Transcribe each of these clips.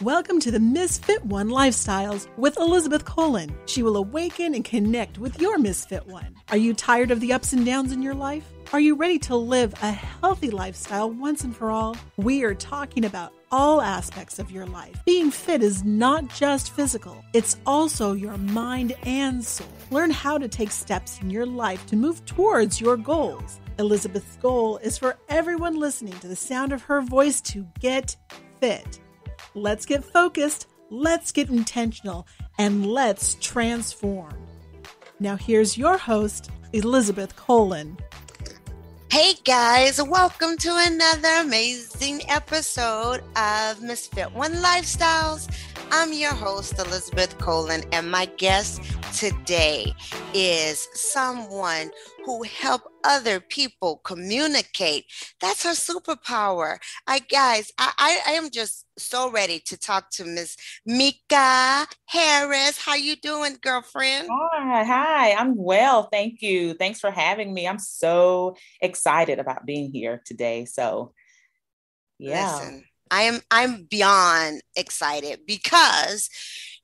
Welcome to the Misfit One Lifestyles with Elizabeth Colin. She will awaken and connect with your Misfit One. Are you tired of the ups and downs in your life? Are you ready to live a healthy lifestyle once and for all? We are talking about all aspects of your life. Being fit is not just physical, it's also your mind and soul. Learn how to take steps in your life to move towards your goals. Elizabeth's goal is for everyone listening to the sound of her voice to get fit. Let's get focused, let's get intentional, and let's transform. Now here's your host, Elizabeth Colin. Hey guys, welcome to another amazing episode of Misfit One Lifestyles. I'm your host, Elizabeth Colin, and my guest today is someone who helps other people communicate. That's her superpower. I am just so ready to talk to Miss Meka Har-ris. How you doing, girlfriend? Hi, I'm well. Thank you. Thanks for having me. I'm so excited about being here today. So, yeah. Listen, I'm beyond excited because,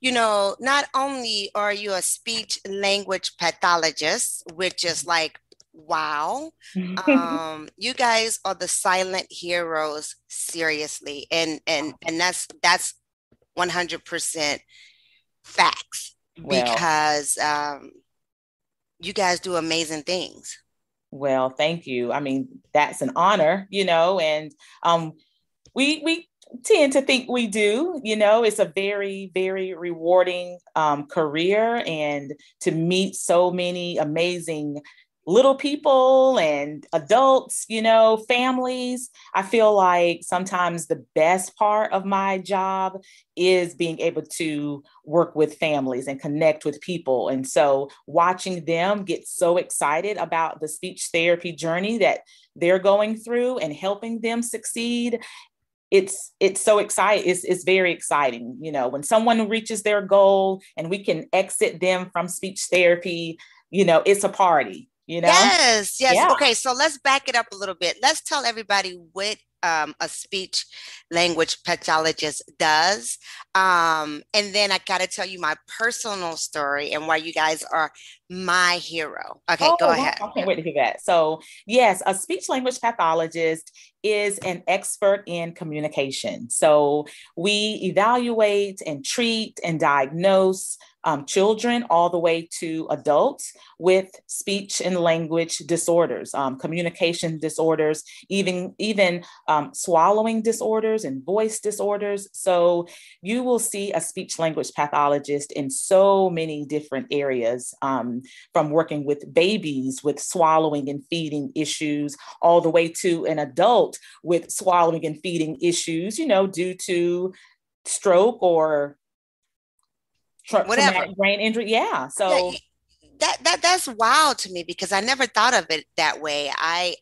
not only are you a speech language pathologist, which is like, wow, you guys are the silent heroes, seriously. And that's 100% facts because you guys do amazing things. Well, thank you. I mean, that's an honor, and we tend to think we do, it's a very, very rewarding career, and to meet so many amazing little people and adults, families. I feel like sometimes the best part of my job is being able to work with families and connect with people. And so watching them get so excited about the speech therapy journey that they're going through and helping them succeed, it's so exciting. It's very exciting, when someone reaches their goal and we can exit them from speech therapy, it's a party. Yes. Yeah. Okay, so let's back it up a little bit. Let's tell everybody what a speech language pathologist does. And then I got to tell you my personal story and why you guys are my hero. Okay, go ahead. I can't wait to hear that. So yes, a speech language pathologist is an expert in communication. So we evaluate and treat and diagnose children all the way to adults with speech and language disorders, communication disorders, even swallowing disorders and voice disorders. So you will see a speech language pathologist in so many different areas, from working with babies with swallowing and feeding issues, all the way to an adult with swallowing and feeding issues, due to stroke or traumatic brain injury. Yeah. So that's wild to me because I never thought of it that way. I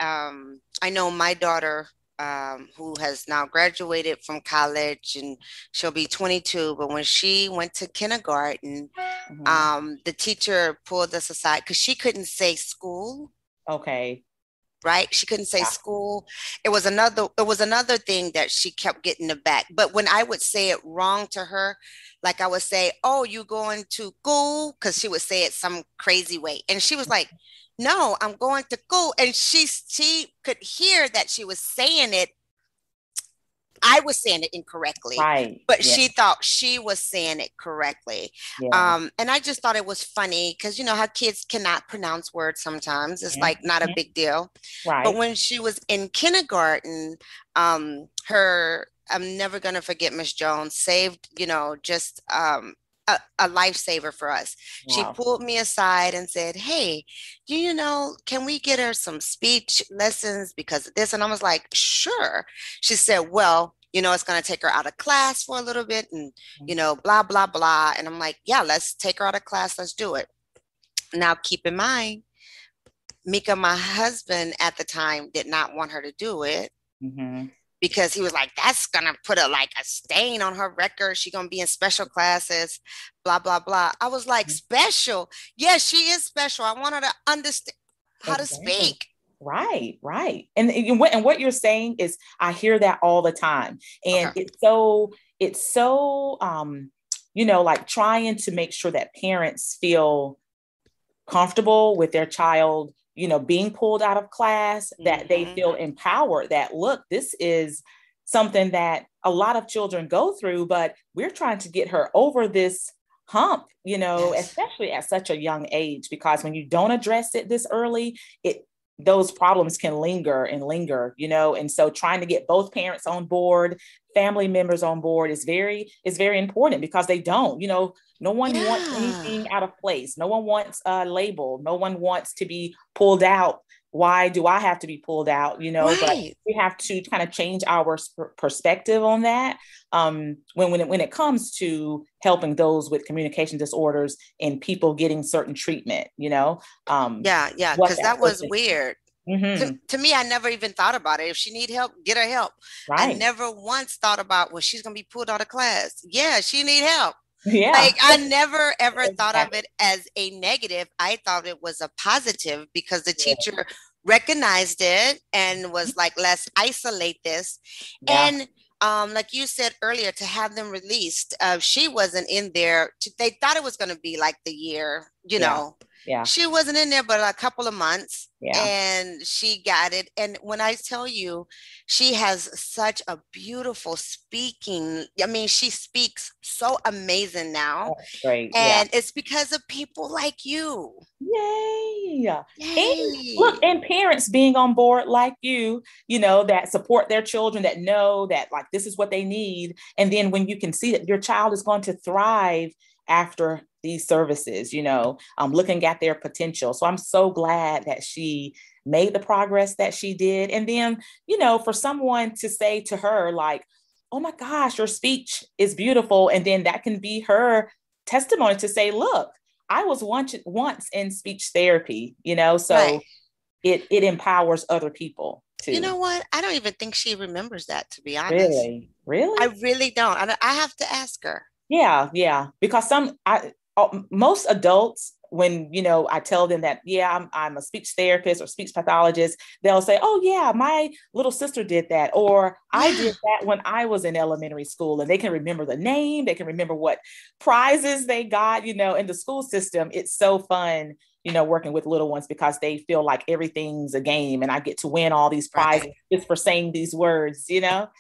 know my daughter, who has now graduated from college and she'll be 22. But when she went to kindergarten, the teacher pulled us aside because she couldn't say school. Okay. Right? She couldn't say school. It was another thing that she kept getting the back. But when I would say it wrong to her, like I would say, "Oh, you going to school?" Because she would say it some crazy way. And she was like, "No, I'm going to school." And she could hear that she was saying it. I was saying it incorrectly, right? But she thought she was saying it correctly. Yeah. And I just thought it was funny because how kids cannot pronounce words sometimes. It's like not a big deal. Right. But when she was in kindergarten, I'm never going to forget Miss Jones saved, just a lifesaver for us. Wow. She pulled me aside and said, "Hey, can we get her some speech lessons because of this?" And I was like, "Sure." She said, "Well, it's going to take her out of class for a little bit and, blah, blah, blah." And I'm like, "Yeah, let's take her out of class. Let's do it." Now, keep in mind, Meka, my husband at the time, did not want her to do it. Because he was like, "That's going to put a stain on her record. She's going to be in special classes, blah, blah, blah." I was like, "Special? Yes, she is special. I want her to understand how to speak." Right. And what you're saying is, I hear that all the time. And it's so it's so, like trying to make sure that parents feel comfortable with their child, being pulled out of class, that they feel empowered, that, look, this is something that a lot of children go through, but we're trying to get her over this hump, especially at such a young age, because when you don't address it this early, those problems can linger and linger, and so trying to get both parents on board, family members on board is very important, because they don't, no one wants anything out of place. No one wants a label. No one wants to be pulled out. Why do I have to be pulled out? Right. But we have to kind of change our perspective on that. When it comes to helping those with communication disorders and people getting certain treatment, because that was weird. Mm-hmm. To me, I never even thought about it. If she need help, get her help. Right. I never once thought about, well, she's going to be pulled out of class. Yeah, she need help. Yeah. Like, I never ever thought of it as a negative. I thought it was a positive, because the teacher recognized it and was like, let's isolate this. And like you said earlier, to have them released, she wasn't in there. They thought it was going to be like the year, Yeah. She wasn't in there but a couple of months, and she got it. And when I tell you, she has such a beautiful speaking. I mean, she speaks so amazing now. That's great. And it's because of people like you. Yay. And look, and parents being on board like you, that support their children, that know that, like, this is what they need. And then when you can see that your child is going to thrive after these services, looking at their potential. So I'm so glad that she made the progress that she did. And then, for someone to say to her, like, oh my gosh, your speech is beautiful. And then that can be her testimony to say, look, I was once in speech therapy, so it empowers other people too. You know what? I don't even think she remembers that, to be honest. Really? I really don't. I have to ask her. Yeah. Because most adults, when, I tell them that, I'm a speech therapist or speech pathologist, they'll say, oh yeah, my little sister did that. Or I did that when I was in elementary school, and they can remember the name. They can remember what prizes they got, in the school system. It's so fun, working with little ones, because they feel like everything's a game and I get to win all these prizes just for saying these words,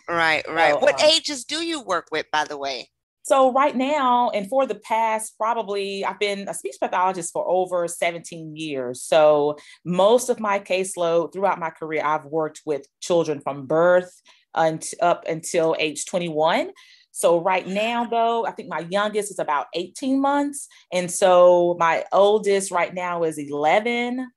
Right. So, what ages do you work with, by the way? So right now, and for the past, probably, I've been a speech pathologist for over 17 years. So most of my caseload throughout my career, I've worked with children from birth up until age 21. So right now, though, I think my youngest is about 18 months. And so my oldest right now is 11.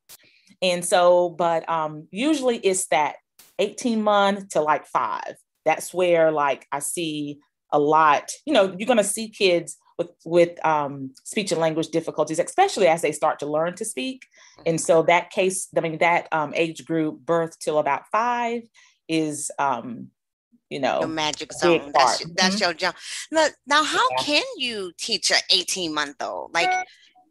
And so, but usually it's that 18 month to like 5. That's where, like, I see a lot, you're going to see kids with speech and language difficulties, especially as they start to learn to speak. And so that age group, birth till about 5, is, your magic zone. That's your jump. Now, how can you teach an 18-month-old? Like,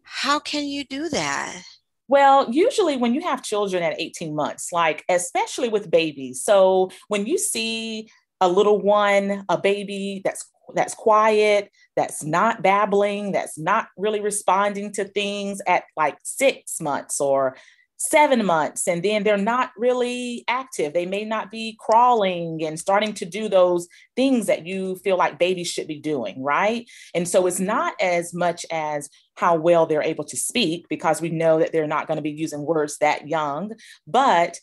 how can you do that? Well, usually when you have children at 18 months, like, especially with babies. So when you see a little one, a baby that's quiet, that's not babbling, that's not really responding to things at like 6 months or 7 months, and then they're not really active. They may not be crawling and starting to do those things that you feel like babies should be doing, right? And so it's not as much as how well they're able to speak, because we know that they're not going to be using words that young. But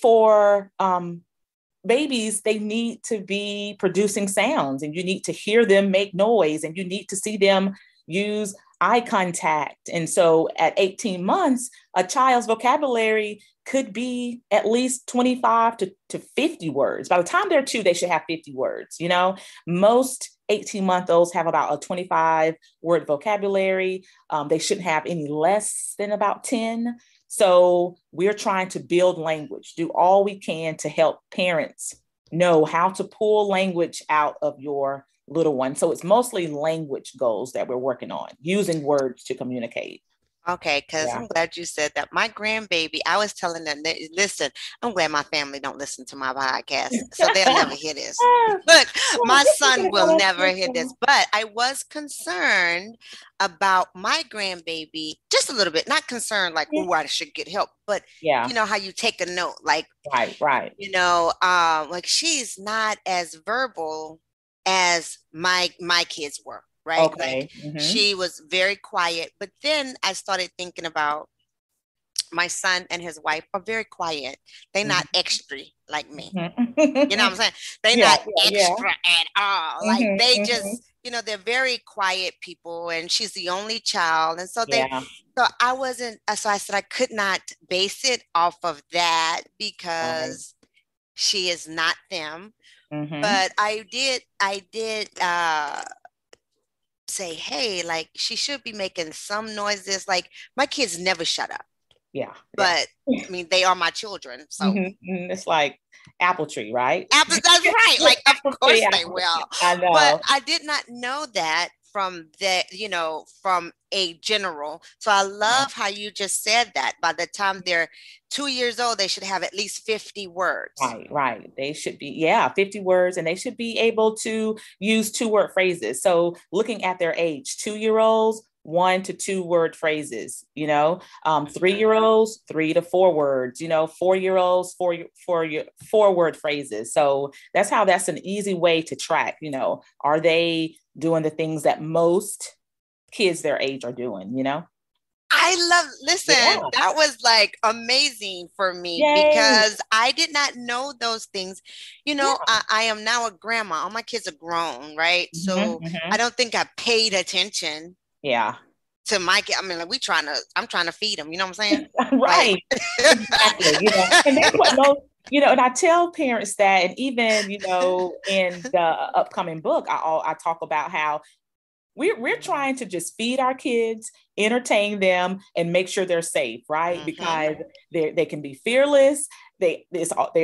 for babies, they need to be producing sounds, and you need to hear them make noise, and you need to see them use eye contact. And so at 18 months, a child's vocabulary could be at least 25 to 50 words. By the time they're 2, they should have 50 words. Most 18-month-olds have about a 25 word vocabulary. They shouldn't have any less than about 10. So we're trying to build language, do all we can to help parents know how to pull language out of your little one. So it's mostly language goals that we're working on, using words to communicate. Okay, because I'm glad you said that. My grandbaby, I was telling them, listen, I'm glad my family don't listen to my podcast, so they'll never hear this. But my son will never hear this. But I was concerned about my grandbaby, just a little bit, not concerned like, oh, I should get help, but you know how you take a note, like, right. You know, like she's not as verbal as my kids were. Right. Okay. Like she was very quiet. But then I started thinking about my son and his wife are very quiet. They're not extra like me. You know what I'm saying? They're not extra at all. Like they just, you know, they're very quiet people, and she's the only child. And so so I wasn't, so I said I could not base it off of that because she is not them. But I did say, hey, like she should be making some noises. Like my kids never shut up. But I mean, they are my children. So it's like apple tree, right? Apples, that's right. Like, of course they will. I know. But I did not know that from the, you know, from a general. So I love how you just said that. By the time they're 2 years old, they should have at least 50 words. Right. They should be, 50 words, and they should be able to use 2-word phrases. So looking at their age, 2-year-olds, 1 to 2 word phrases, you know, 3-year-olds, 3 to 4 words, you know, 4-year-olds, 4 word phrases. So that's an easy way to track, you know, are they doing the things that most kids their age are doing, you know? That was like amazing for me. Yay. Because I did not know those things. You know, I am now a grandma. All my kids are grown, right? So I don't think I paid attention. To my kid. I mean, like I'm trying to feed them, you know what I'm saying? Right. Exactly. You know, and that's what most, you know, and I tell parents that, and even, you know, in the upcoming book, I talk about how we're trying to just feed our kids, entertain them, and make sure they're safe, right? Because they can be fearless. They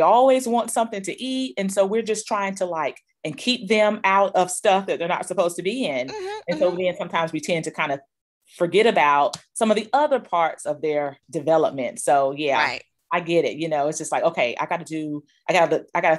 always want something to eat. And so we're just trying to like, and keep them out of stuff that they're not supposed to be in. And so then sometimes we tend to kind of forget about some of the other parts of their development. So I get it. You know, it's just like, okay, I got to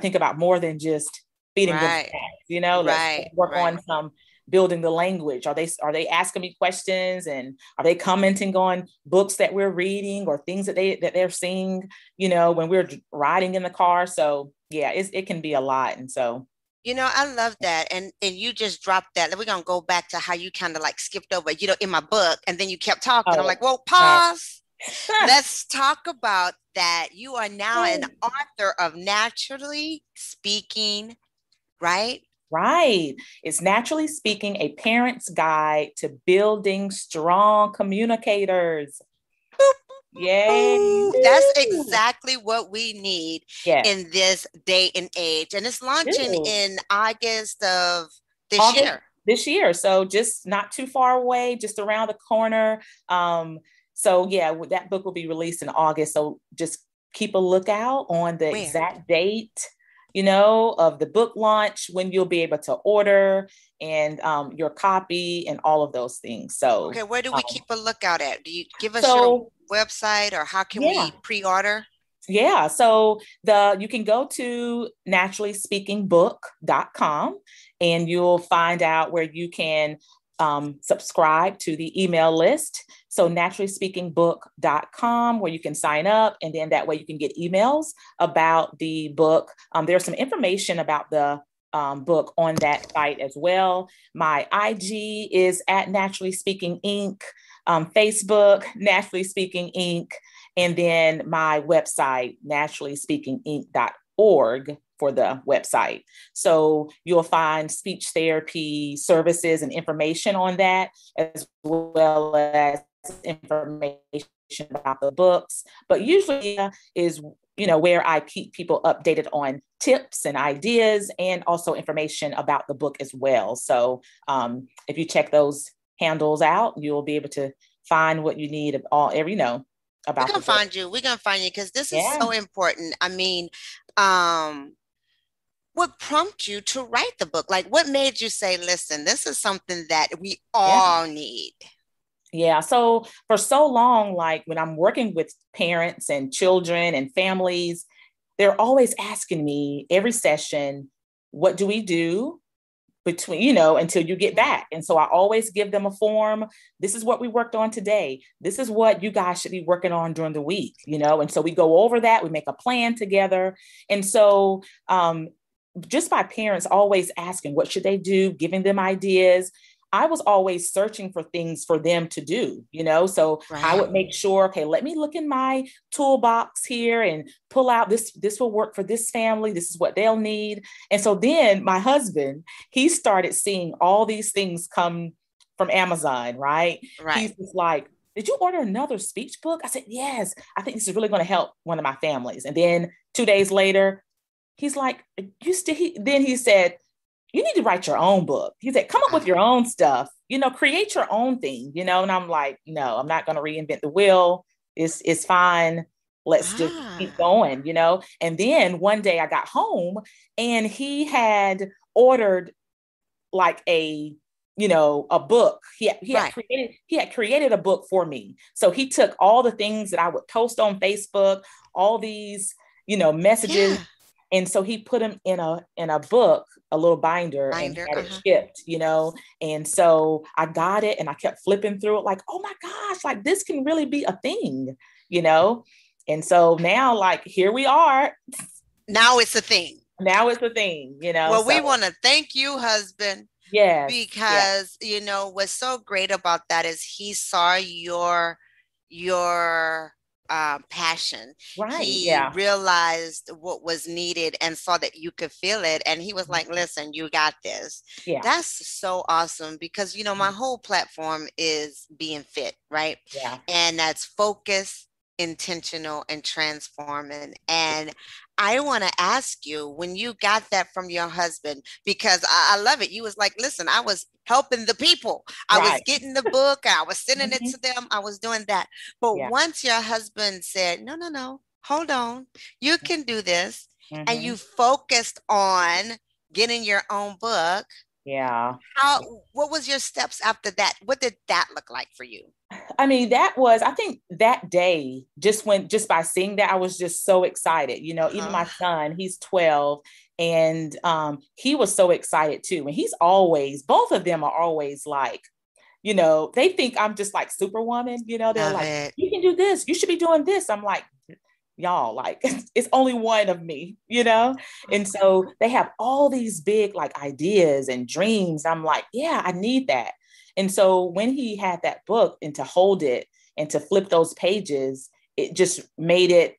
think about more than just feeding them snacks, you know, let's work on some building the language. Are they asking me questions, and are they commenting on books that we're reading or things that they're seeing, you know, when we're riding in the car? So it can be a lot. And so, you know, I love that. And you just dropped that. We're going to go back to how you kind of like skipped over, you know, in my book, and then you kept talking. I'm like, well, pause. Let's talk about that. You are now an author of Naturally Speaking, right? Right. It's Naturally Speaking, a Parent's Guide to Building Strong Communicators. Yay. That's exactly what we need in this day and age. And it's launching in August of this year. This year. So just not too far away, just around the corner. So that book will be released in August. So just keep a lookout on the exact date, you know, of the book launch, when you'll be able to order, and your copy and all of those things. So, okay, where do we keep a lookout at? Do you give us your website, or how can we pre-order? Yeah, so you can go to naturallyspeakingbook.com, and you'll find out where you can subscribe to the email list. So naturallyspeakingbook.com, where you can sign up, and then that way you can get emails about the book. There's some information about the book on that site as well. My IG is at Naturally Speaking Inc., Facebook, Naturally Speaking Inc., and then my website, naturallyspeakinginc.org, for the website. So you'll find speech therapy services and information on that, as well as information about the books. But usually is, you know, where I keep people updated on tips and ideas, and also information about the book as well. So if you check those handles out, you'll be able to find what you need about We're gonna find you because this is so important. I mean, what prompted you to write the book? Like, what made you say, listen, this is something that we all need? Yeah. So for so long, like when I'm working with parents and children and families, they're always asking me every session, what do we do between, until you get back? And so I always give them a form. This is what we worked on today. This is what you guys should be working on during the week, and so we go over that, we make a plan together. And so just by parents always asking, what should they do, giving them ideas, I was always searching for things for them to do, so right. I would make sure, okay, let me look in my toolbox here and pull out this will work for this family. This is what they'll need. And so then my husband, he started seeing all these things come from Amazon, right? He's just like, did you order another speech book? I said, yes, I think this is really going to help one of my families. And then 2 days later, he's like, then he said, you need to write your own book. He said, come up with your own stuff, create your own thing, and I'm like, no, I'm not going to reinvent the wheel. It's fine. Let's just keep going, And then one day I got home and he had ordered like a book. He had created a book for me. So he took all the things that I would post on Facebook, all these, messages. Yeah. And so he put them in a book, a little binder and had it shipped, And so I got it and I kept flipping through it like, oh my gosh, like this can really be a thing, And so now, like, here we are. Now it's a thing. Well, we want to thank you, husband. Yes. Because, what's so great about that is he saw your passion. Right. He realized what was needed and saw that you could feel it. And he was like, listen, you got this. Yeah. That's so awesome because, my whole platform is being fit, right? Yeah. And that's focus, intentional, and transforming. And I want to ask you, when you got that from your husband, because I love it. You was like, listen, I was helping the people. I was getting the book. I was sending it to them. I was doing that. But once your husband said, no, hold on, you can do this. And you focused on getting your own book. Yeah. What was your steps after that? What did that look like for you? I mean, I think that day, just by seeing that, I was just so excited, even my son, he's 12 and he was so excited too. And both of them are always like, they think I'm just like Superwoman, they're like, you can do this. You should be doing this. I'm like, y'all, like, it's only one of me, And so they have all these big like ideas and dreams. I'm like, yeah, I need that. And so when he had that book and to hold it and to flip those pages, it just made it,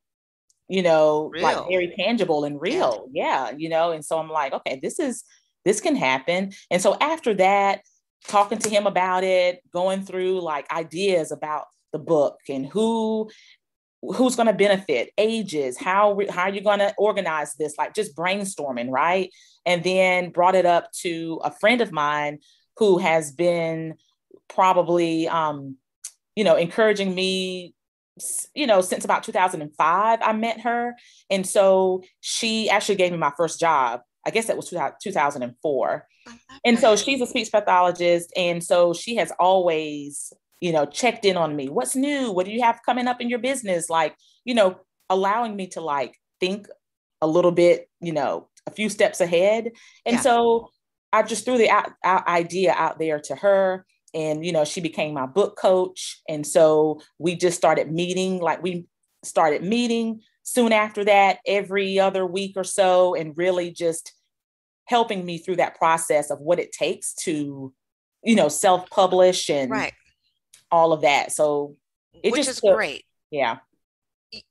real. Like very tangible and real. Yeah. And so I'm like, okay, this can happen. And so after that, talking to him about it, going through like ideas about the book and who's going to benefit, ages, how are you going to organize this? Like just brainstorming. Right. And then brought it up to a friend of mine who has been probably, encouraging me, since about 2005, I met her. And so she actually gave me my first job. I guess that was 2004. And so she's a speech pathologist. And so she has always, checked in on me. What's new? What do you have coming up in your business? Like, allowing me to like think a little bit, a few steps ahead. And so I just threw the idea out there to her and, she became my book coach. And so we just started meeting, soon after that, every other week or so, and really just helping me through that process of what it takes to, self-publish and all of that. So which is great. Yeah.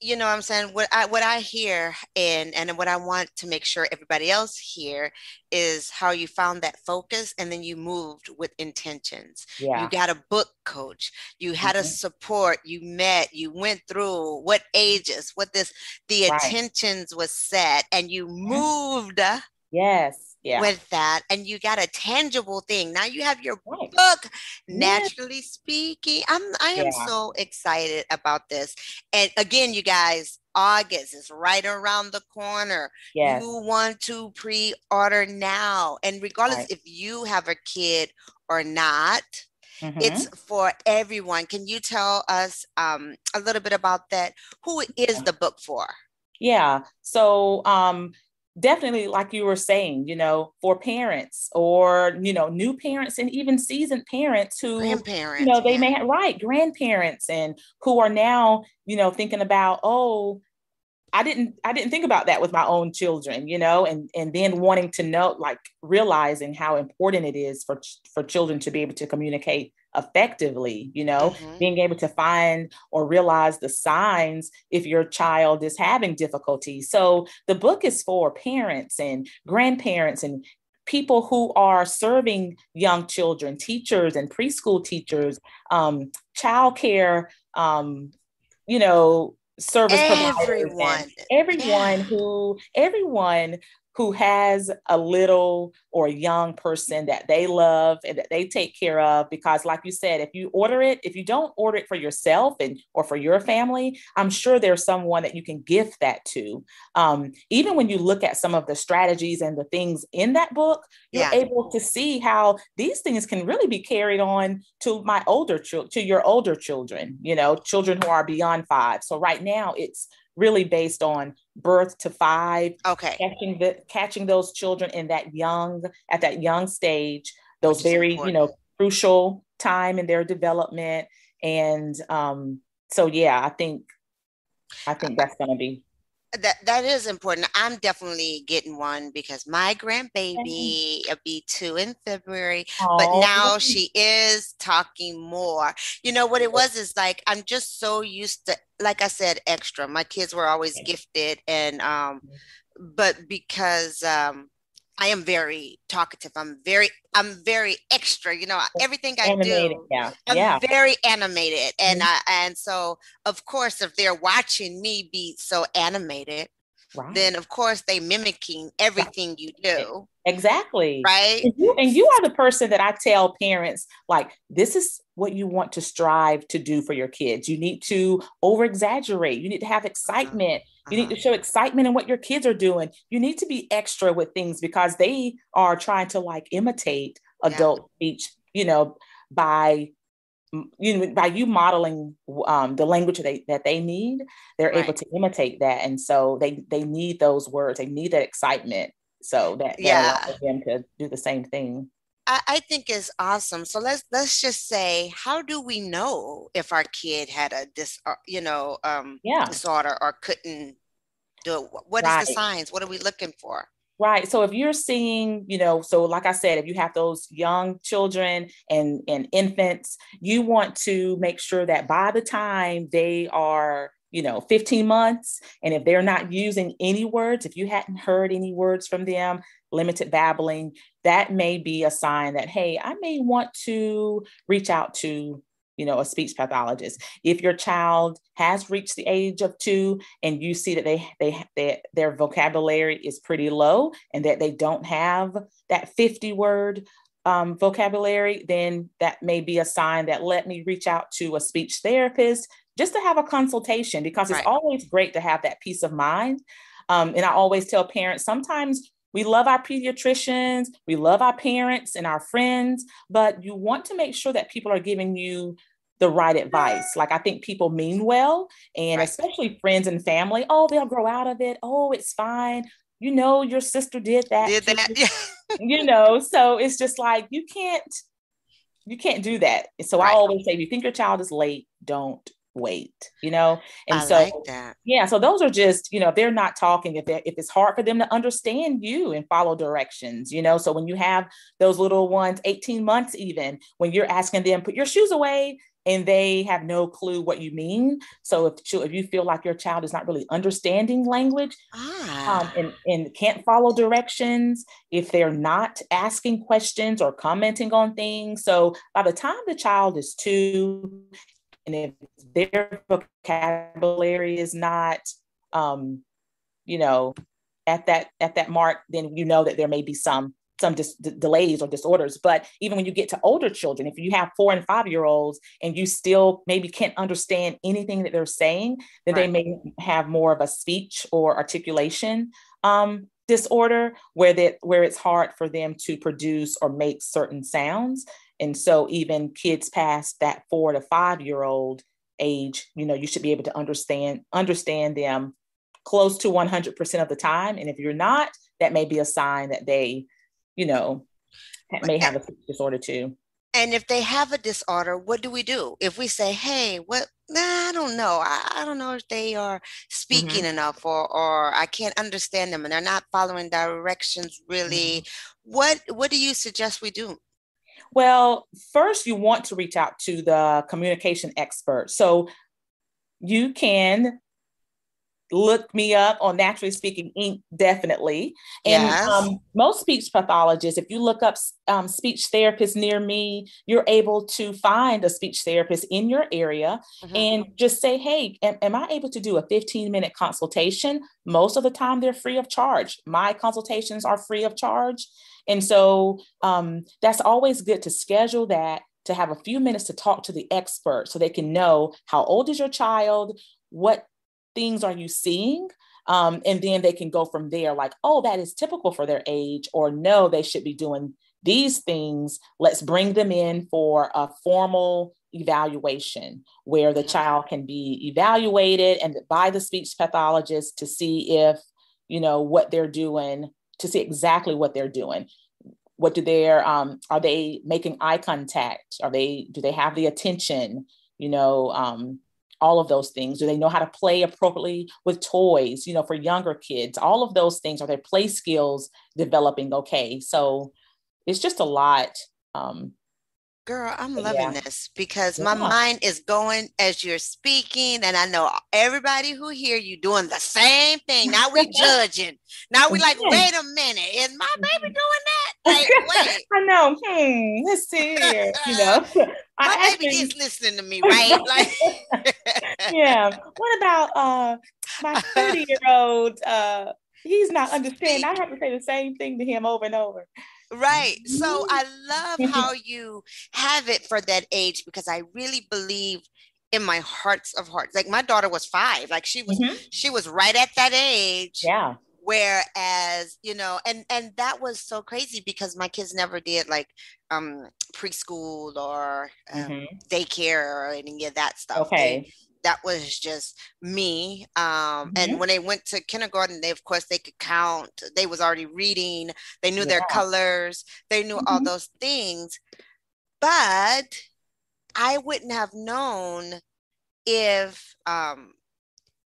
You know what I'm saying? What I hear and what I want to make sure everybody else hear is how you found that focus and then you moved with intentions. Yeah. You got a book coach. You had a support. You met. You went through what ages, the intentions was set and you moved. Yes. Yeah. With that, and you got a tangible thing. Now you have your book, Naturally Speaking. I am so excited about this. And again, you guys, August is right around the corner. Yes. You want to pre-order now. And regardless if you have a kid or not, It's for everyone. Can you tell us a little bit about that? Who is the book for? Yeah. So definitely, like you were saying, for parents or, new parents and even seasoned parents who, grandparents, they may have, grandparents, and who are now, thinking about, oh, I didn't think about that with my own children, and then wanting to know, like realizing how important it is for children to be able to communicate effectively, being able to find or realize the signs if your child is having difficulty. So the book is for parents and grandparents and people who are serving young children, teachers and preschool teachers, childcare, service providers, and everyone who has a little or young person that they love and that they take care of. Because like you said, if you don't order it for yourself or for your family, I'm sure there's someone that you can gift that to. Even when you look at some of the strategies and the things in that book, you're able to see how these things can really be carried on to your older children, children who are beyond 5. So right now it's really based on birth to 5. Okay. Catching those children at that young stage, those very, crucial time in their development. And so, yeah, I think that's going to be. That is important. I'm definitely getting one because my grandbaby will be 2 in February, but now she is talking more. What it was is like, I'm just so used to, like I said, extra. My kids were always gifted, and but because I am very talkative. I'm very extra, everything I animated, do. I'm very animated. And so of course, if they're watching me be so animated, then of course they mimicking everything you do. Exactly. Right. And you are the person that I tell parents, like, this is what you want to strive to do for your kids. You need to over exaggerate. You need to have excitement. You need to show excitement in what your kids are doing. You need to be extra with things because they are trying to imitate adult speech, by you modeling the language that they need. They're able to imitate that. And so they need those words. They need that excitement. So that allows them to do the same thing. I think is awesome. So let's just say, how do we know if our kid had a disorder or couldn't do it? What is the signs? What are we looking for? Right. So if you're seeing, so like I said, if you have those young children and infants, you want to make sure that by the time they are 15 months, and if they're not using any words, if you hadn't heard any words from them, limited babbling, that may be a sign that, hey, I may want to reach out to, a speech pathologist. If your child has reached the age of 2 and you see that their vocabulary is pretty low and that they don't have that 50-word vocabulary, then that may be a sign that let me reach out to a speech therapist just to have a consultation, because it's always great to have that peace of mind. And I always tell parents, sometimes we love our pediatricians, we love our parents and our friends, but you want to make sure that people are giving you the right advice. Like, I think people mean well, and especially friends and family. Oh, they'll grow out of it. Oh, it's fine. Your sister did that. So it's just like, you can't do that. So I always say, if you think your child is late, don't wait, and I so like that. So those are just, if they're not talking, if it's hard for them to understand you and follow directions, so when you have those little ones, 18 months, even when you're asking them, put your shoes away, and they have no clue what you mean. So if you feel like your child is not really understanding language, and can't follow directions, if they're not asking questions or commenting on things. So by the time the child is 2, and if their vocabulary is not, at that mark, then that there may be some delays or disorders. But even when you get to older children, if you have 4 and 5-year-olds and you still maybe can't understand anything that they're saying, then they may have more of a speech or articulation disorder where it's hard for them to produce or make certain sounds. And so even kids past that 4 to 5-year-old age, you should be able to understand them close to 100% of the time. And if you're not, that may be a sign that they, may have a speech disorder too. And if they have a disorder, what do we do? If we say, hey, I don't know. I don't know if they are speaking enough or I can't understand them and they're not following directions really. What do you suggest we do? Well, first you want to reach out to the communication expert. So you can look me up on Naturally Speaking Inc. definitely. And yes. Most speech pathologists, if you look up speech therapists near me, you're able to find a speech therapist in your area and just say, hey, am I able to do a 15-minute consultation? Most of the time they're free of charge. My consultations are free of charge. And so that's always good to schedule that, to have a few minutes to talk to the expert so they can know how old is your child, what things are you seeing? And then they can go from there like, oh, that is typical for their age, or no, they should be doing these things. Let's bring them in for a formal evaluation where the child can be evaluated and by the speech pathologist to see if, what they're doing, to see exactly what they're doing. What do are they making eye contact? Do they have the attention? All of those things. Do they know how to play appropriately with toys, for younger kids? All of those things. Are their play skills developing okay? So it's just a lot. Girl, I'm loving this because my mind is going as you're speaking, and I know everybody who hear you doing the same thing. Now we judging. Now we like, wait a minute, is my baby doing that? Like, wait. I know. Let's see here. My baby is listening to me, right? Like, yeah. What about my 30-year-old? He's not understanding. I have to say the same thing to him over and over. Right. So I love how you have it for that age, because I really believe in my hearts of hearts. Like my daughter was 5, like she was right at that age. Yeah. Whereas, and that was so crazy because my kids never did like preschool or daycare or any of that stuff. Okay. That was just me. And when they went to kindergarten, they could count. They was already reading. They knew their colors. They knew all those things. But I wouldn't have known if,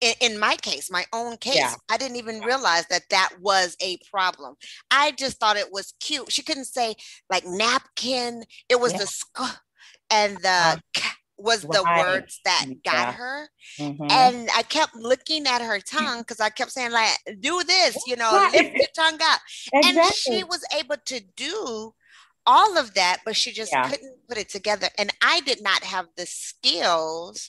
in my case, my own case, I didn't even realize that was a problem. I just thought it was cute. She couldn't say like napkin. It was the and the was the words that got her. And I kept looking at her tongue because I kept saying like, do this, lift your tongue up. Exactly. And she was able to do all of that, but she just couldn't put it together. And I did not have the skills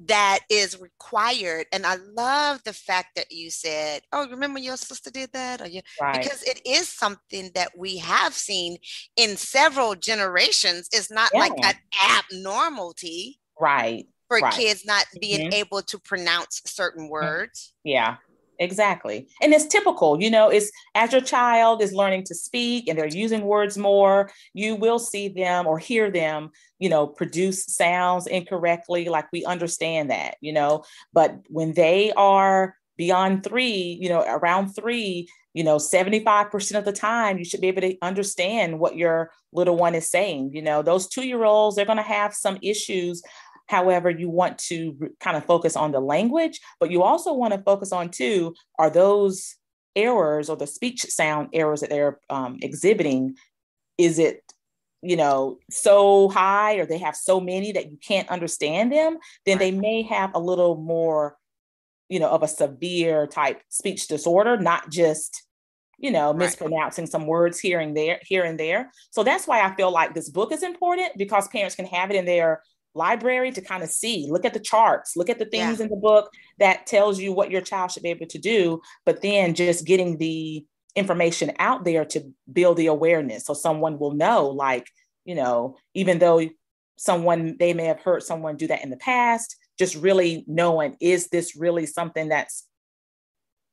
that is required. And I love the fact that you said, oh, remember your sister did that? Because it is something that we have seen in several generations. It's not like an abnormality for kids not being able to pronounce certain words. Yeah, exactly. And it's typical, it's as your child is learning to speak and they're using words more, you will see them or hear them, produce sounds incorrectly. Like we understand that, but when they are beyond 3, around 3, 75% of the time, you should be able to understand what your little one is saying. Those 2-year-olds, they're going to have some issues. However, you want to kind of focus on the language, but you also want to focus on too, are those errors or the speech sound errors that they're exhibiting, is it, so high or they have so many that you can't understand them, then they may have a little more, of a severe type speech disorder, not just, mispronouncing some words here and there. So that's why I feel like this book is important, because parents can have it in their library to kind of look at the charts, look at the things in the book that tells you what your child should be able to do, but then just getting the information out there to build the awareness. So someone will know, like, even though they may have heard someone do that in the past, just really knowing, is this really something that's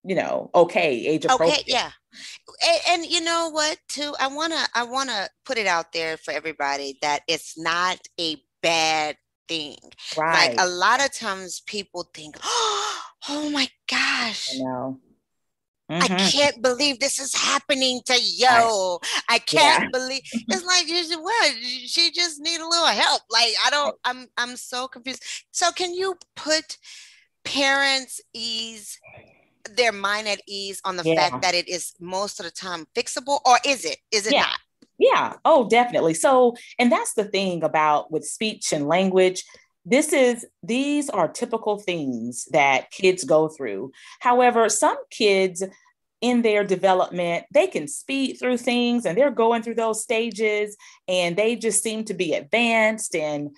okay, age appropriate. Okay, yeah. And you know what, too? I wanna put it out there for everybody that it's not a bad thing. Like Right. a lot of times people think, oh my I gosh, know. I Mm-hmm. can't believe this is happening to Right. yo. I Yeah. can't believe it's like what? She just need a little help. Like I don't. I'm so confused. So can you put parents ease their mind at ease on the fact Yeah. that it is most of the time fixable, or is it? Is it Yeah. not? Yeah. Oh, definitely. So, and that's the thing about with speech and language. These are typical things that kids go through. However, some kids in their development, they can speed through things and they're going through those stages and they just seem to be advanced, and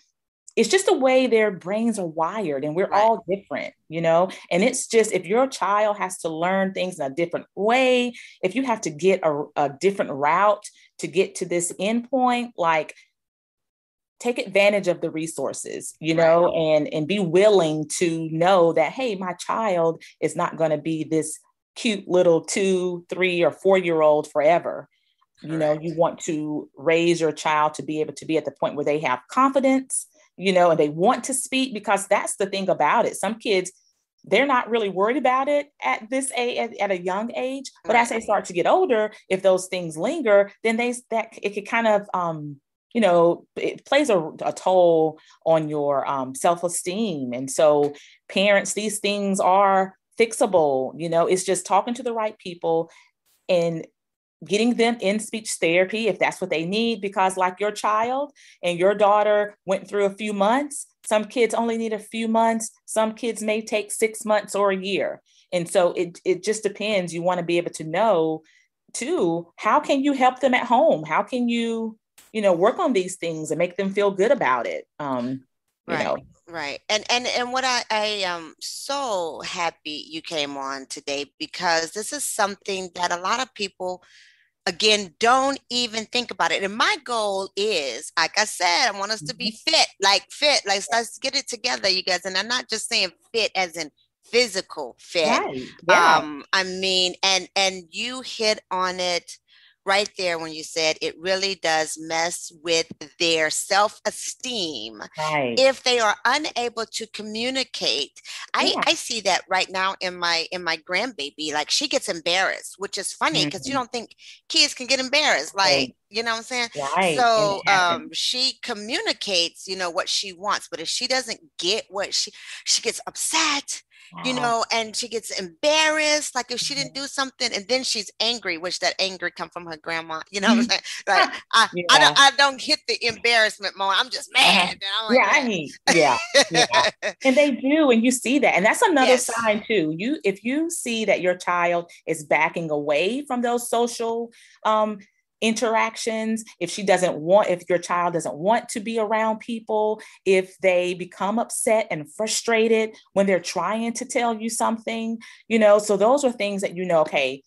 it's just the way their brains are wired, and we're Right. all different, and it's just, if your child has to learn things in a different way, if you have to get a different route to get to this endpoint, like, take advantage of the resources, Right. and be willing to know that, hey, my child is not going to be this cute little 2, 3, or 4 year old forever. Correct. You want to raise your child to be able to be at the point where they have confidence, and they want to speak, because that's the thing about it. Some kids, they're not really worried about it at this age, at a young age, but as Right. they start to get older, if those things linger, then it could kind of, it plays a toll on your self-esteem. And so parents, these things are fixable. It's just talking to the right people and getting them in speech therapy if that's what they need, because like your child and your daughter went through a few months, some kids only need a few months, some kids may take 6 months or a year. And so it just depends. You want to be able to know too, how can you help them at home? How can you work on these things and make them feel good about it? Right. Right. And what I am so happy you came on today, because this is something that a lot of people, again, don't even think about it. And my goal is, like I said, I want us to be fit. Like, let's get it together, you guys. And I'm not just saying fit as in physical fit. Right. Yeah. I mean, and you hit on it right there when you said it really does mess with their self-esteem Right. if they are unable to communicate. Yeah. I see that right now in my grandbaby. Like, she gets embarrassed, which is funny because you don't think kids can get embarrassed. Like, you know what I'm saying? Right. So she communicates, what she wants, but if she doesn't get what she gets upset, and she gets embarrassed, like if she didn't do something, and then she's angry, which that anger come from her grandma, you know what I'm saying? Like, I don't hit the embarrassment moment. I'm just mad. I'm like, right. Yeah. And they do, and you see that. And that's another yes. sign too. If you see that your child is backing away from those social interactions, if your child doesn't want to be around people, if they become upset and frustrated when they're trying to tell you something, so those are things that, okay,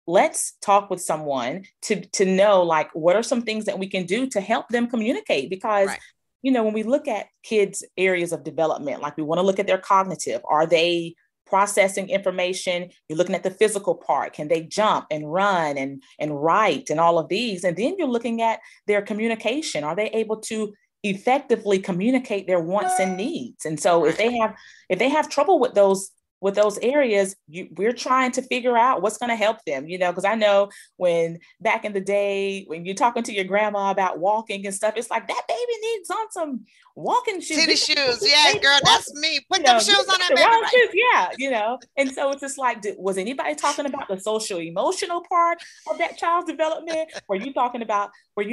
let's talk with someone to know, like, what are some things that we can do to help them communicate? Because right. When we look at kids' areas of development, like, we want to look at their cognitive. Are they processing information? You're looking at the physical part. Can they jump and run and write and all of these? And then you're looking at their communication. Are they able to effectively communicate their wants and needs? And so if they have trouble with those areas, we're trying to figure out what's going to help them, because I know when back in the day, when you're talking to your grandma about walking and stuff, it's like, that baby needs on some walking shoes. City shoes. Yeah, girl, that's me. Put them shoes on that the baby. wrong shoes. Yeah, And so it's just like, was anybody talking about the social emotional part of that child's development? Were you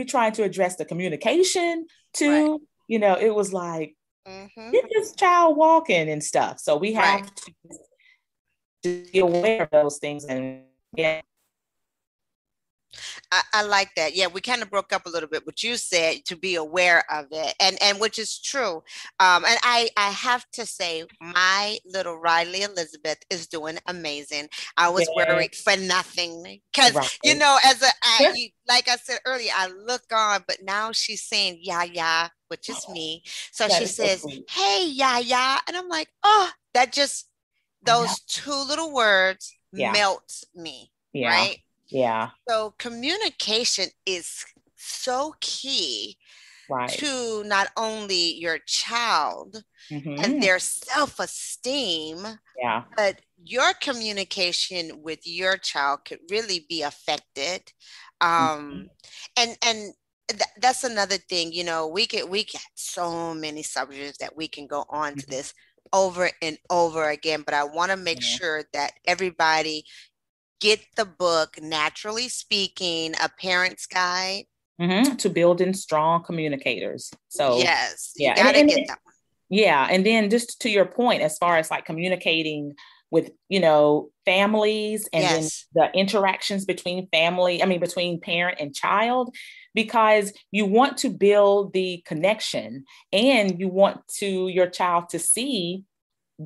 trying to address the communication too? Right. It was like, get this child walking and stuff. So we have to be aware of those things. And yeah. I like that. Yeah, we kind of broke up a little bit, but you said to be aware of it, and which is true. And I have to say, my little Riley Elizabeth is doing amazing. I was worried for nothing because like I said earlier, I look on, but now she's saying yeah, which is me. So she says, "Hey, yeah," and I'm like, oh, that just those two little words melts me, right? Yeah. So communication is so key to not only your child and their self-esteem, but your communication with your child could really be affected. And that's another thing, you know, we get so many subjects that we can go on to this over and over again, but I want to make sure that everybody get the book, Naturally Speaking, A Parent's Guide to Building Strong Communicators. So yes, you gotta get that one. Yeah. And then just to your point, as far as like communicating with, you know, families and then the interactions between between parent and child, because you want to build the connection and you want your child to see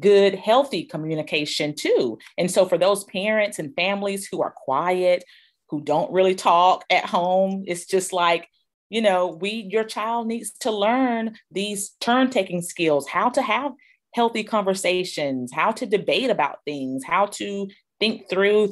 good, healthy communication too. And so for those parents and families who are quiet, who don't really talk at home, it's just like, you know, your child needs to learn these turn-taking skills, how to have healthy conversations, how to debate about things, how to think through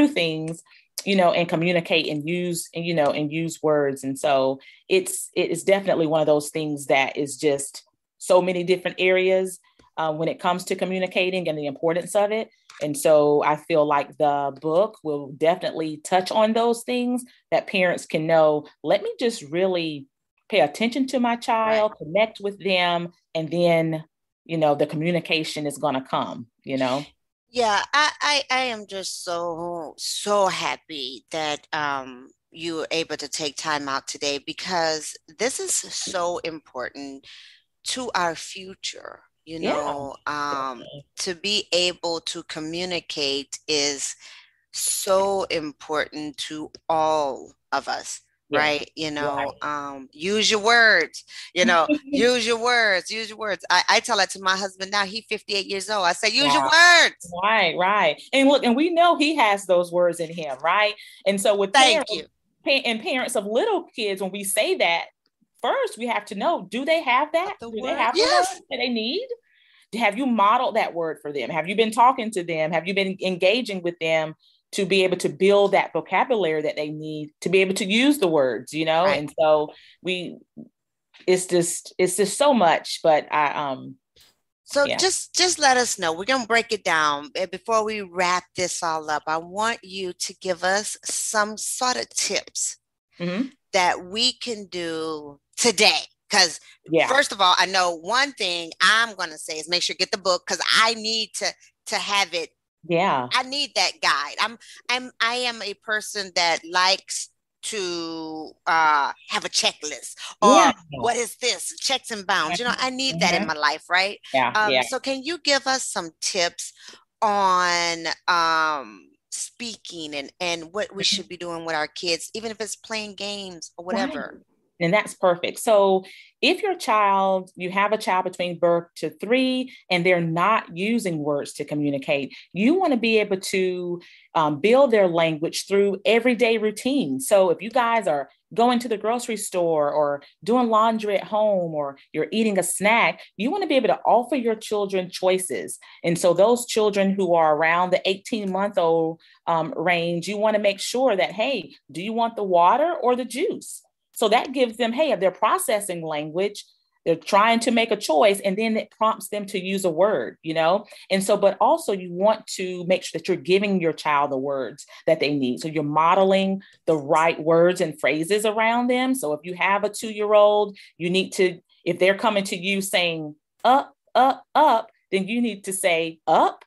things, you know, and communicate and use words. And so it is definitely one of those things that is just so many different areas when it comes to communicating and the importance of it. And so I feel like the book will definitely touch on those things that parents can know. Let me just really pay attention to my child, connect with them, and then, you know, the communication is going to come, you know? Yeah, I am just so happy that you were able to take time out today, because this is so important to our future. You know, to be able to communicate is so important to all of us, right? You know, use your words, you know, use your words. I tell that to my husband now, he's 58 years old. I say, use your words. Right. And look, and we know he has those words in him, right? And so with parents of little kids, when we say that, first, we have to know, do they have that? Do they have the words that they need? Have you modeled that word for them? Have you been talking to them? Have you been engaging with them to be able to build that vocabulary that they need to be able to use the words, you know? And so it's just so much, but just let us know. We're going to break it down. Before we wrap this all up, I want you to give us some sort of tips that we can do today. Because first of all, I know one thing I'm going to say is make sure you get the book, because I need to have it. Yeah. I need that guide. I am a person that likes to have a checklist, or what is this? Checks and bounds. You know, I need that in my life, right? So can you give us some tips on speaking and what we should be doing with our kids, even if it's playing games or whatever? And that's perfect. So if you have a child between birth to 3 and they're not using words to communicate, you want to be able to build their language through everyday routines. So if you guys are going to the grocery store or doing laundry at home, or you're eating a snack, you want to be able to offer your children choices. And so those children who are around the 18-month-old range, you want to make sure that, hey, do you want the water or the juice? So that gives them, hey, they're processing language, they're trying to make a choice, and then it prompts them to use a word, you know? And so, but also you want to make sure that you're giving your child the words that they need. So you're modeling the right words and phrases around them. So if you have a 2-year-old, you need to, if they're coming to you saying up, then you need to say up,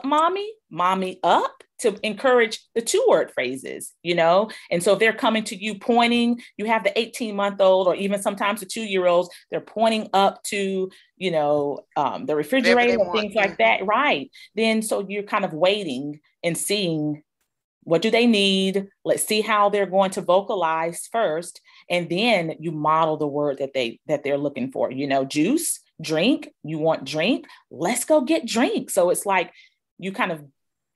mommy, up, to encourage the 2-word phrases, you know? And so if they're coming to you pointing, you have the 18-month-old or even sometimes the 2-year-olds, they're pointing up to, you know, the refrigerator and things like that. Right. Then, so you're kind of waiting and seeing, what do they need? Let's see how they're going to vocalize first. And then you model the word that they're looking for, you know, juice, drink, you want drink, let's go get drink. So it's like, you kind of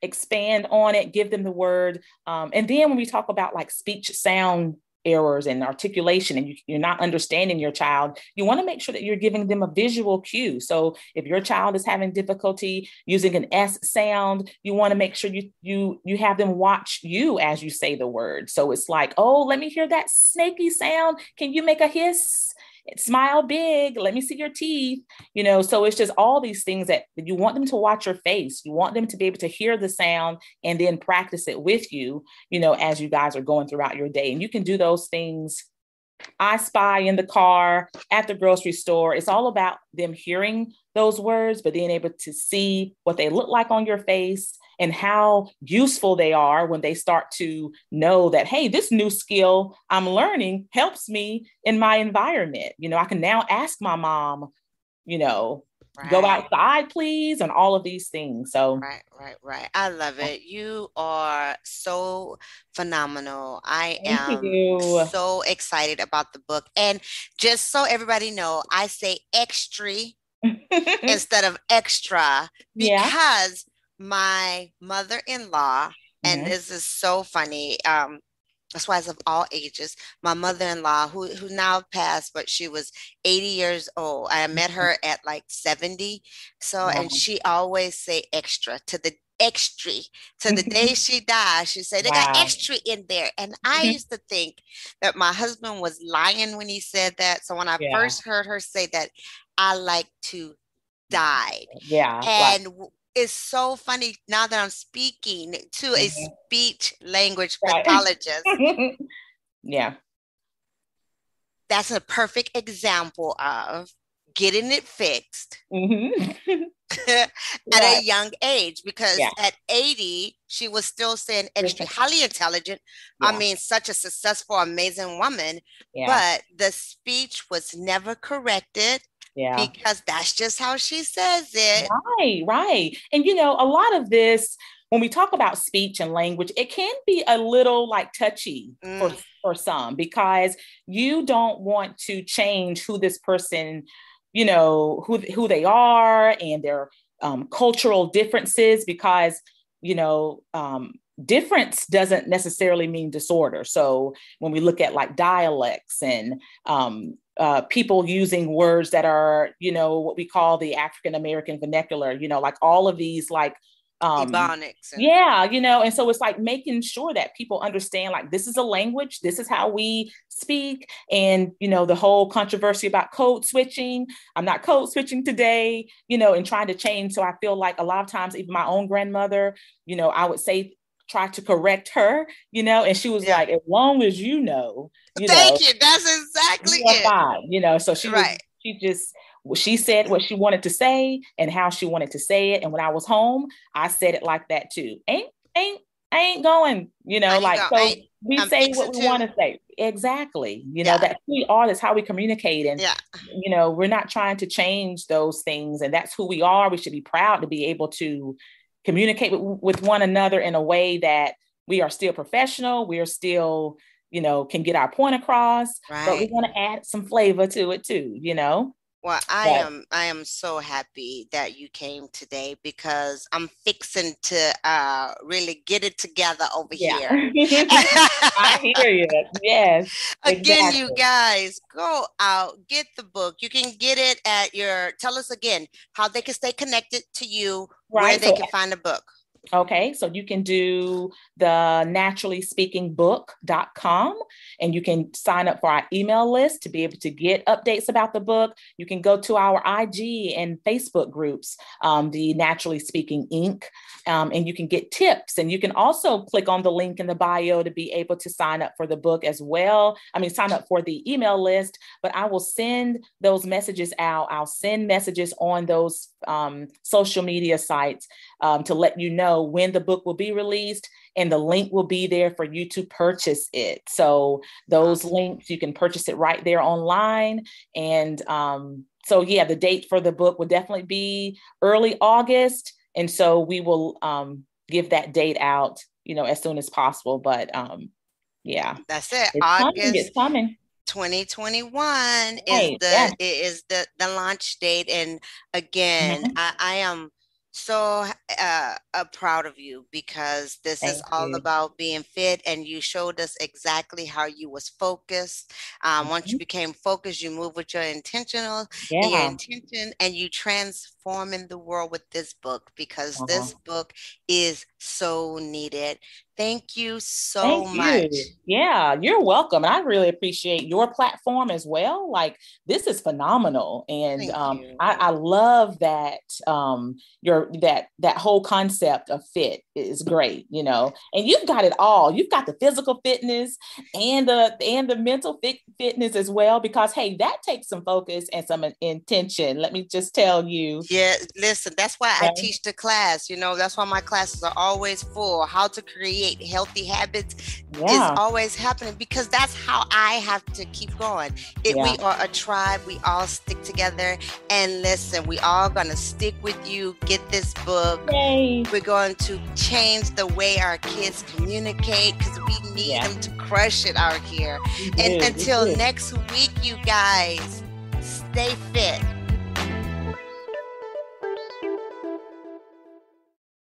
expand on it, give them the word. And then when we talk about like speech sound errors and articulation, and you're not understanding your child, you want to make sure that you're giving them a visual cue. So if your child is having difficulty using an S sound, you want to make sure you have them watch you as you say the word. So it's like, oh, let me hear that snaky sound. Can you make a hiss? Smile big, let me see your teeth, so it's just all these things that you want them to watch your face. You want them to be able to hear the sound and then practice it with you, as you guys are going throughout your day. And you can do those things, I Spy, in the car, at the grocery store. It's all about them hearing those words, but being able to see what they look like on your face and how useful they are when they start to know that, hey, this new skill I'm learning helps me in my environment. I can now ask my mom, go outside, please, and all of these things. So right. I love it. You are so phenomenal. I Thank am you. so excited about the book. And just so everybody know, I say extra instead of extra because my mother-in-law, and this is so funny, that's why it's of all ages, my mother-in-law, who now passed, but she was 80 years old. I met her at like 70. So, and she always say extra to the day she died. She said, they got extra in there. And I used to think that my husband was lying when he said that. So when I first heard her say that, I like to die. And it's so funny now that I'm speaking to a speech-language pathologist. That's a perfect example of getting it fixed at a young age, because at 80, she was still saying extra, highly intelligent. I mean, such a successful, amazing woman, but the speech was never corrected. Because that's just how she says it. Right. And, a lot of this, when we talk about speech and language, it can be a little like touchy for some, because you don't want to change who this person, who they are and their cultural differences, because, difference doesn't necessarily mean disorder. So when we look at like dialects and people using words that are, what we call the African-American vernacular, like all of these like Ebonics. And so it's like making sure that people understand, like, this is a language, this is how we speak. And, the whole controversy about code switching, I'm not code switching today, and trying to change. So I feel like a lot of times, even my own grandmother, I would say, try to correct her, and she was like, as long as thank you, that's exactly it. Fine, so she said what she wanted to say and how she wanted to say it. And when I was home, I said it like that too. I ain't going, we say what we want to say. Exactly. That's who we are. That's how we communicate. And, we're not trying to change those things. And that's who we are. We should be proud to be able to communicate with one another in a way that we are still professional. We are still, can get our point across, but we want to add some flavor to it too, Well, I am so happy that you came today, because I'm fixing to really get it together over here. I hear you. Yes. Again, you guys, go out, get the book. You can get it at tell us again how they can stay connected to you, where they can find the book. Okay, so you can do the naturallyspeakingbook.com, and you can sign up for our email list to be able to get updates about the book. You can go to our IG and Facebook groups, the Naturally Speaking Inc., and you can get tips. And you can also click on the link in the bio to be able to sign up for the book as well. Sign up for the email list, but I will send those messages out. I'll send messages on those social media sites to let you know when the book will be released, and the link will be there for you to purchase it. So those links, you can purchase it right there online. And the date for the book will definitely be early August. And so we will give that date out, as soon as possible. But that's it. It's coming. 2021 is the launch date. And again, I am So proud of you, because this is all about being fit, and you showed us exactly how you was focused. Once you became focused, you move with your intentional and your intention, and you transforming the world with this book, because this book is so needed. Thank you so much. Yeah, you're welcome. And I really appreciate your platform as well. Like, this is phenomenal. And I love that that whole concept of fit is great, you know, and you've got it all. You've got the physical fitness and the mental fitness as well, because hey, that takes some focus and some intention. Let me just tell you. Yeah, listen, that's why I teach the class. You know, that's why my classes are always full. How to create healthy habits is always happening, because that's how I have to keep going. We are a tribe. We all stick together. And listen, we all gonna stick with you. Get this book. Yay. We're going to change the way our kids communicate, because we need them to crush it out here. And until next week, you guys, stay fit.